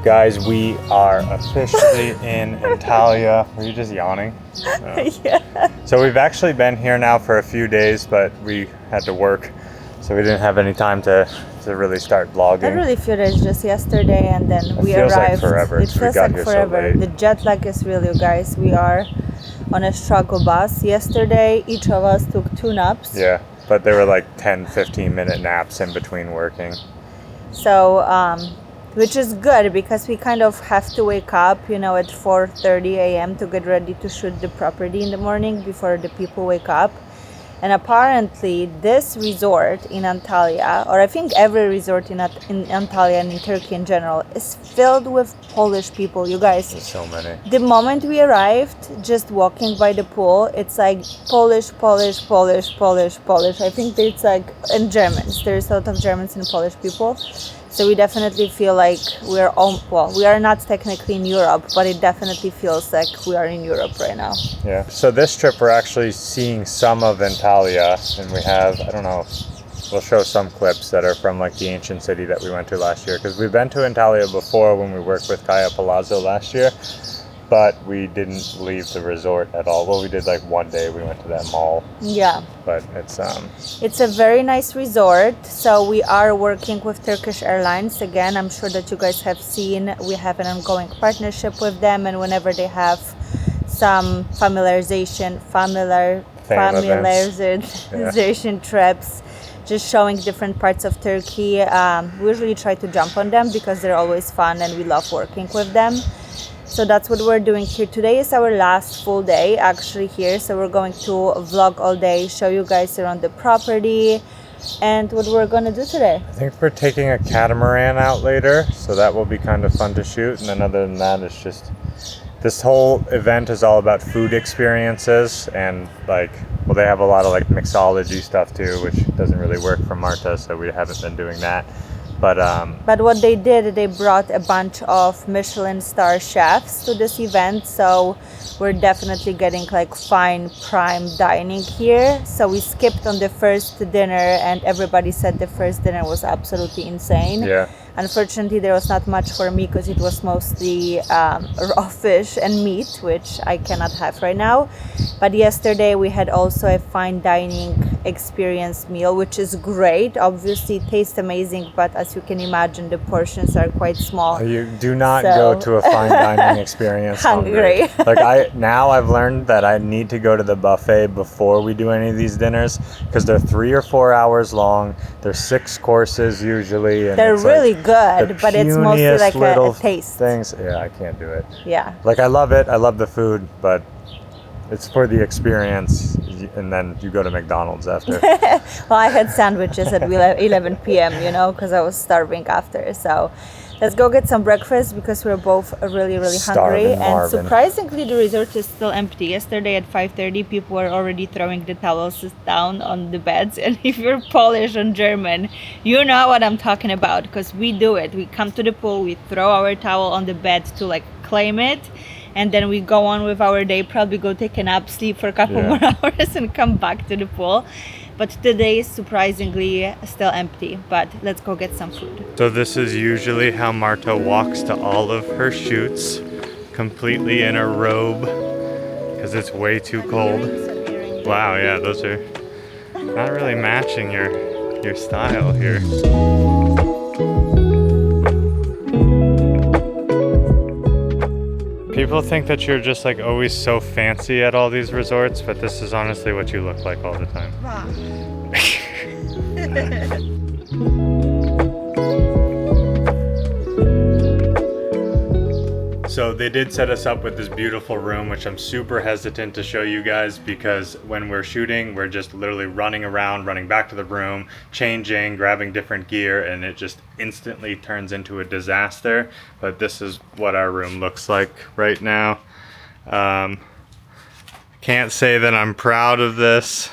Guys, we are officially in Antalya. Were you just yawning? No. Yeah. So we've actually been here now for a few days, but we had to work, so we didn't have any time to really start vlogging. Not really few days, just yesterday, and then we feels arrived. Like forever. It feels like forever. The jet lag is real, you guys. We are on a struggle bus. Yesterday, each of us took 2 naps. Yeah, but they were like 10-15 minute naps in between working. So, which is good because we kind of have to wake up, at 4:30 a.m. to get ready to shoot the property in the morning before the people wake up. And apparently this resort in Antalya, or I think every resort in Antalya and in Turkey in general, is filled with Polish people, you guys. There's so many. The moment we arrived, just walking by the pool, it's like Polish. I think it's like, and Germans. There's a lot of Germans and Polish people. So we definitely feel like we are not technically in Europe, but it definitely feels like we are in Europe right now. Yeah. So this trip we're actually seeing some of Antalya, and we have, I don't know, we'll show some clips that are from like the ancient city that we went to last year, because we've been to Antalya before when we worked with Kaya Palazzo last year, but we didn't leave the resort at all. Well, we did like one day, we went to that mall. Yeah. But it's a very nice resort. So we are working with Turkish Airlines. Again, I'm sure that you guys have seen, we have an ongoing partnership with them, and whenever they have some familiarization trips, just showing different parts of Turkey, we usually try to jump on them because they're always fun and we love working with them. So that's what we're doing here. Today is our last full day actually here. So we're going to vlog all day, show you guys around the property and what we're going to do today. I think we're taking a catamaran out later, so that will be kind of fun to shoot. And then other than that, it's just, this whole event is all about food experiences, and like, well, they have a lot of like mixology stuff too, which doesn't really work for Marta, so we haven't been doing that. But what they did, they brought a bunch of Michelin star chefs to this event, so we're definitely getting like fine prime dining here. So we skipped on the first dinner, and everybody said the first dinner was absolutely insane. Yeah. Unfortunately, there was not much for me because it was mostly raw fish and meat, which I cannot have right now. But yesterday we had also a fine dining experience meal, which is great. Obviously, it tastes amazing, but as you can imagine, the portions are quite small. You do not go to a fine dining experience hungry. Like I've learned that I need to go to the buffet before we do any of these dinners, because they're 3 or 4 hours long. They're 6 courses usually. And they're really like good, but it's mostly like a taste. Things. Yeah, I can't do it. Yeah. Like I love it. I love the food, but it's for the experience, and then you go to McDonald's after. Well, I had sandwiches at 11 p.m., because I was starving after. So let's go get some breakfast because we're both really, really hungry. And surprisingly, the resort is still empty. Yesterday at 5:30, people were already throwing the towels down on the beds. And if you're Polish and German, you know what I'm talking about, because we do it. We come to the pool, we throw our towel on the bed to like claim it. And then we go on with our day, probably go take a nap, sleep for a couple more hours and come back to the pool. But today is surprisingly still empty, but let's go get some food. So this is usually how Marta walks to all of her shoots, completely in a robe, because it's way too cold. Wow, yeah, those are not really matching your style here. People think that you're just like always so fancy at all these resorts, but this is honestly what you look like all the time. So they did set us up with this beautiful room, which I'm super hesitant to show you guys, because when we're shooting, we're just literally running around, running back to the room, changing, grabbing different gear, and it just instantly turns into a disaster. But this is what our room looks like right now. Can't say that I'm proud of this.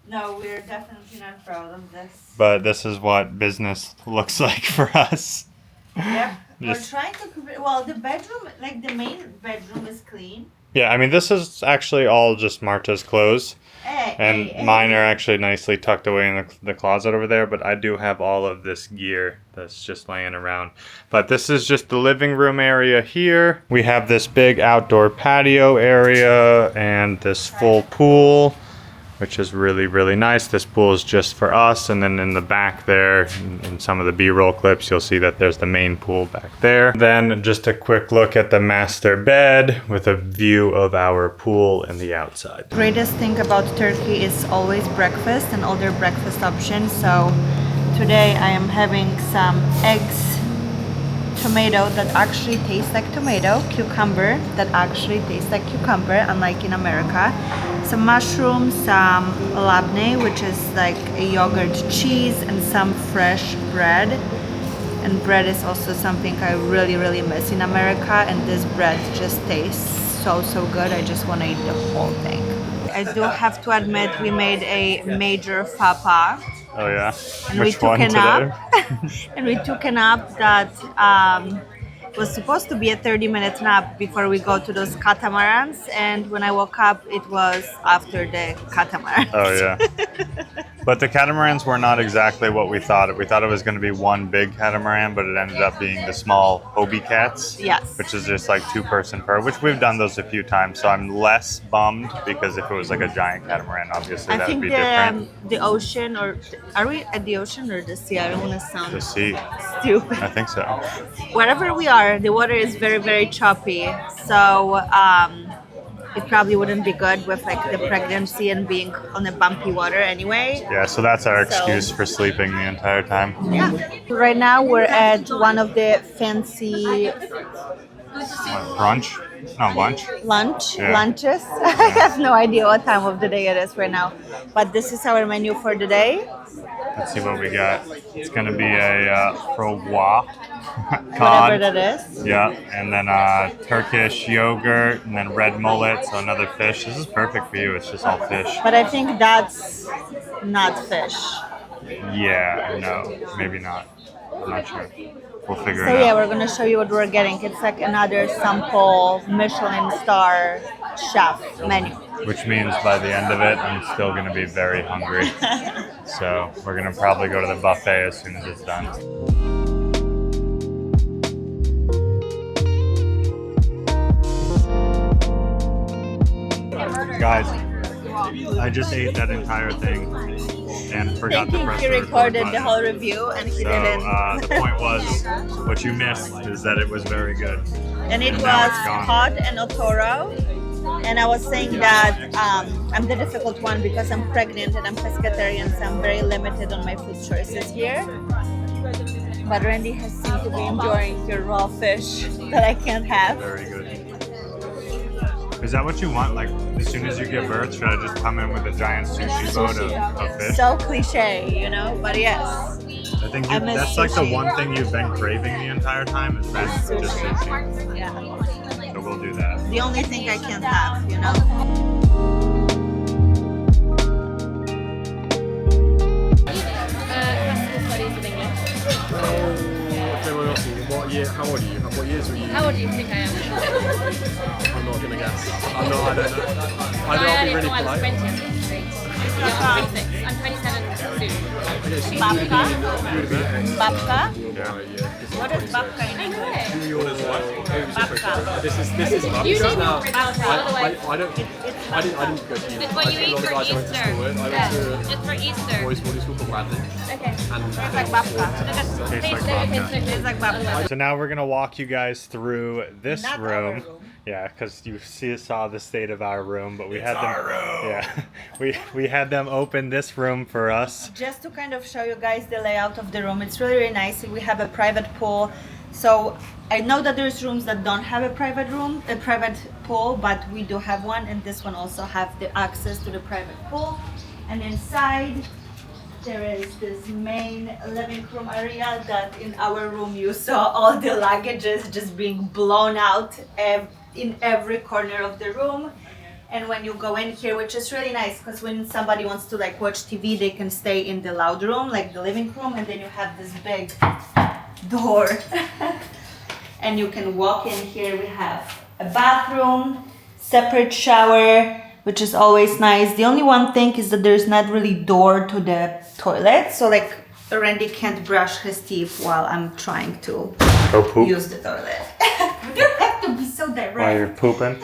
No, we're definitely not proud of this. But this is what business looks like for us. Yep. We're trying to, well, the bedroom, like the main bedroom is clean. Yeah, I mean, this is actually all just Marta's clothes. And mine are actually nicely tucked away in the closet over there, but I do have all of this gear that's just laying around. But this is just the living room area here. We have this big outdoor patio area and this full pool, which is really, really nice. This pool is just for us. And then in the back there, in some of the B-roll clips, you'll see that there's the main pool back there. Then just a quick look at the master bed with a view of our pool and the outside. Greatest thing about Turkey is always breakfast and all their breakfast options. So today I am having some eggs, tomato that actually tastes like tomato, cucumber that actually tastes like cucumber, unlike in America, some mushrooms, some labne, which is like a yogurt cheese, and some fresh bread. And bread is also something I really, really miss in America, and this bread just tastes so, so good. I just want to eat the whole thing. I do have to admit, we made a major faux pas. Oh yeah? And Which we took one a today? nap. And we took a nap that was supposed to be a 30-minute nap before we go to those catamarans. And when I woke up, it was after the catamaran. Oh yeah. But the catamarans were not exactly what we thought. We thought it was going to be one big catamaran, but it ended up being the small Hobie cats. Yes. Which is just like 2-person per, which we've done those a few times. So I'm less bummed, because if it was like a giant catamaran, obviously that would be different. The ocean, or are we at the ocean or the sea? I don't want to sound The sea. stupid. I think so. Wherever we are, the water is very, very choppy. So it probably wouldn't be good with like the pregnancy and being on a bumpy water anyway. Yeah, so that's our excuse for sleeping the entire time. Yeah. Right now we're at one of the fancy What, brunch? No, lunch. Yeah. lunches. I have no idea what time of the day it is right now. But this is our menu for the day. Let's see what we got. It's going to be a frowa. Whatever that is. Yeah, and then Turkish yogurt, and then red mullet, so another fish. This is perfect for you. It's just all fish. But I think that's not fish. Yeah, no, maybe not. I'm not sure. We'll figure So it yeah, out. we're gonna show you what we're getting. It's like another sample Michelin star chef menu. Which means by the end of it, I'm still going to be very hungry. So we're going to probably go to the buffet as soon as it's done. Guys, I just ate that entire thing and forgot to press He the record recorded button. the whole review and he So didn't. the point was, what you missed is that it was very good. And it and was now it's gone. cod and otoro. And I was saying that I'm the difficult one because I'm pregnant and I'm pescatarian, so I'm very limited on my food choices here. But Randy has seemed to be enjoying your raw fish that I can't have. Very good. Is that what you want? Like, as soon as you give birth, should I just come in with a giant sushi boat of fish? So cliche, you know, but yes. I think I miss that's like the sushi. one thing you've been craving the entire time is just sushi. Yeah. So we'll do that. The only thing I can't have, you know. What year? How old are you? What years were you? How old do you think I am? I'm not gonna guess. I don't know. I know I'll be really I was polite. 20, I think. I'm 26. I'm 27 soon. Babka? Babka? Yeah. What is babka in English? Babka. This is You just didn't now. babka, otherwise. I didn't go to uni. It's what you eat for I went to Easter. school with. I Yeah, went to just for Easter. boys' school for Bradley. Okay. And It's like babka. Tastes like vodka. It's like babka. So now we're gonna walk you guys through this Not our room. room. Yeah, because you saw the state of our room, but we had them. Yeah, we had them open this room for us. Just to kind of show you guys the layout of the room, it's really, really nice. We have a private pool. So I know that there's rooms that don't have a private pool, but we do have one, and this one also have the access to the private pool. And inside there is this main living room area that in our room you saw all the luggages just being blown out in every corner of the room. And when you go in here, which is really nice, because when somebody wants to like watch TV, they can stay in the loud room, like the living room, and then you have this big door and you can walk in here. We have a bathroom, separate shower, which is always nice. The only one thing is that there's not really door to the toilet, so like Randy can't brush his teeth while I'm trying to use the toilet. You don't have to be so direct. While you're pooping.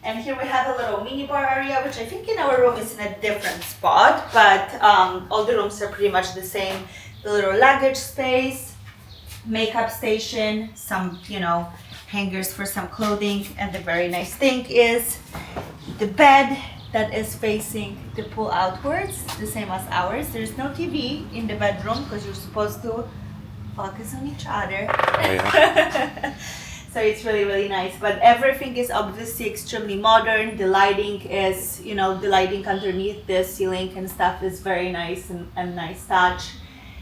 And here we have a little mini bar area, which I think in our room is in a different spot, but all the rooms are pretty much the same. The little luggage space, makeup station, some, you know, hangers for some clothing, and the very nice thing is the bed that is facing the pool outwards, the same as ours. There's no TV in the bedroom because you're supposed to focus on each other. Oh, yeah. So it's really, really nice. But everything is obviously extremely modern. The lighting is, you know, the lighting underneath the ceiling and stuff is very nice and nice touch.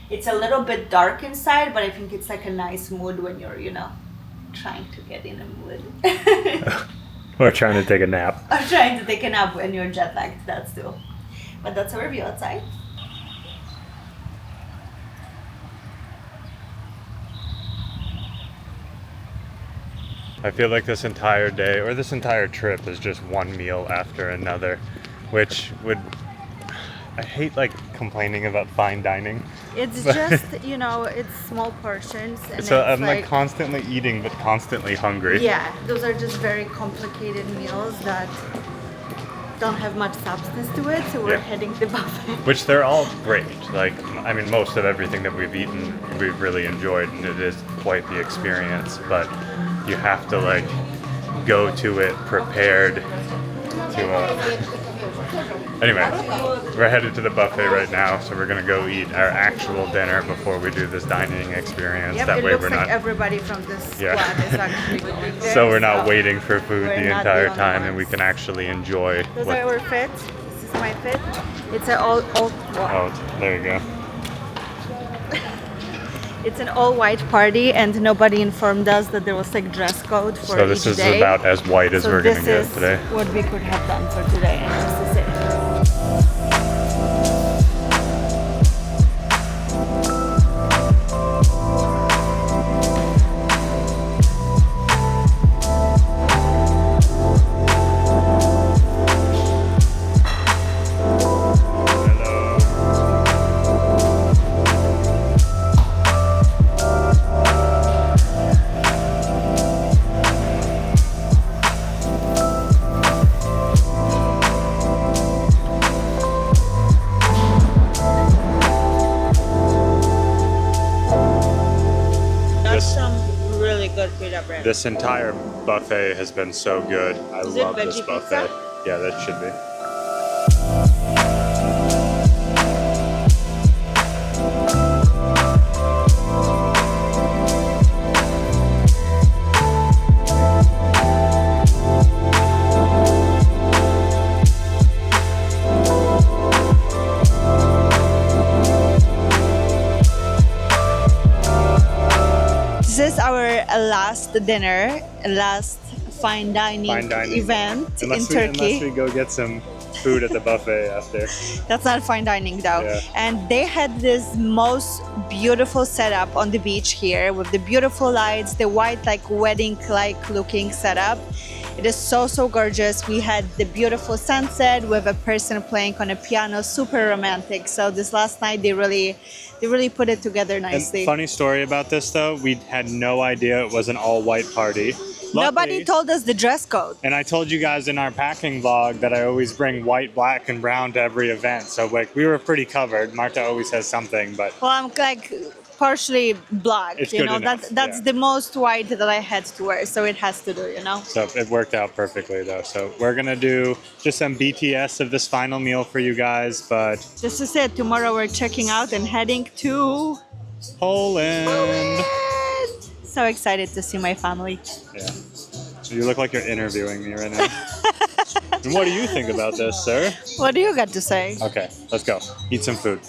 It's a little bit dark inside, but I think it's like a nice mood when you're, you know, trying to get in a mood. Or trying to take a nap. Or trying to take a nap when you're jet lagged, that's too. But that's our view outside. I feel like this entire day, or this entire trip, is just one meal after another, which would... I hate like complaining about fine dining. It's just, you know, it's small portions. And So I'm like constantly eating but constantly hungry. Yeah, those are just very complicated meals that don't have much substance to it, so we're heading the buffet. Which they're all great. Like, I mean, most of everything that we've eaten, we've really enjoyed, and it is quite the experience. But you have to like go to it prepared to. Anyway, we're headed to the buffet right now, so we're gonna go eat our actual dinner before we do this dining experience. Yep, that it way looks we're like not. everybody from this squad is actually going there. So we're not waiting for food we're the not entire the only time, and we ones. can actually enjoy. Those are our fit. This is my fit. It's an all Oh, there you go. It's an all-white party, and nobody informed us that there was like dress code for So this each is day. about as white as So we're gonna this get is today. what we could have done for today, and this is it. This entire buffet has been so good. I love this veggie buffet. pizza? Yeah, that should be. This is our last dinner, last fine dining event in Turkey. Unless we go get some food at the buffet after. That's not fine dining though. Yeah. And they had this most beautiful setup on the beach here with the beautiful lights, the white like wedding-like looking setup. It is so gorgeous. We had the beautiful sunset with a person playing on a piano, super romantic. So this last night they really put it together nicely. And funny story about this though, we had no idea it was an all-white party. Nobody Luckily, told us the dress code. and I told you guys in our packing vlog that I always bring white, black, and brown to every event. So like we were pretty covered. Marta always has something, but Well, I'm like partially black, It's you good know, enough, that's yeah. the most white that I had to wear, so it has to do, you know. so it worked out perfectly though. So we're gonna do just some BTS of this final meal for you guys, but This is it. Tomorrow we're checking out and heading to Poland. So excited to see my family. Yeah. You look like you're interviewing me right now. And what do you think about this, sir? What do you got to say? Okay, let's go. Eat some food.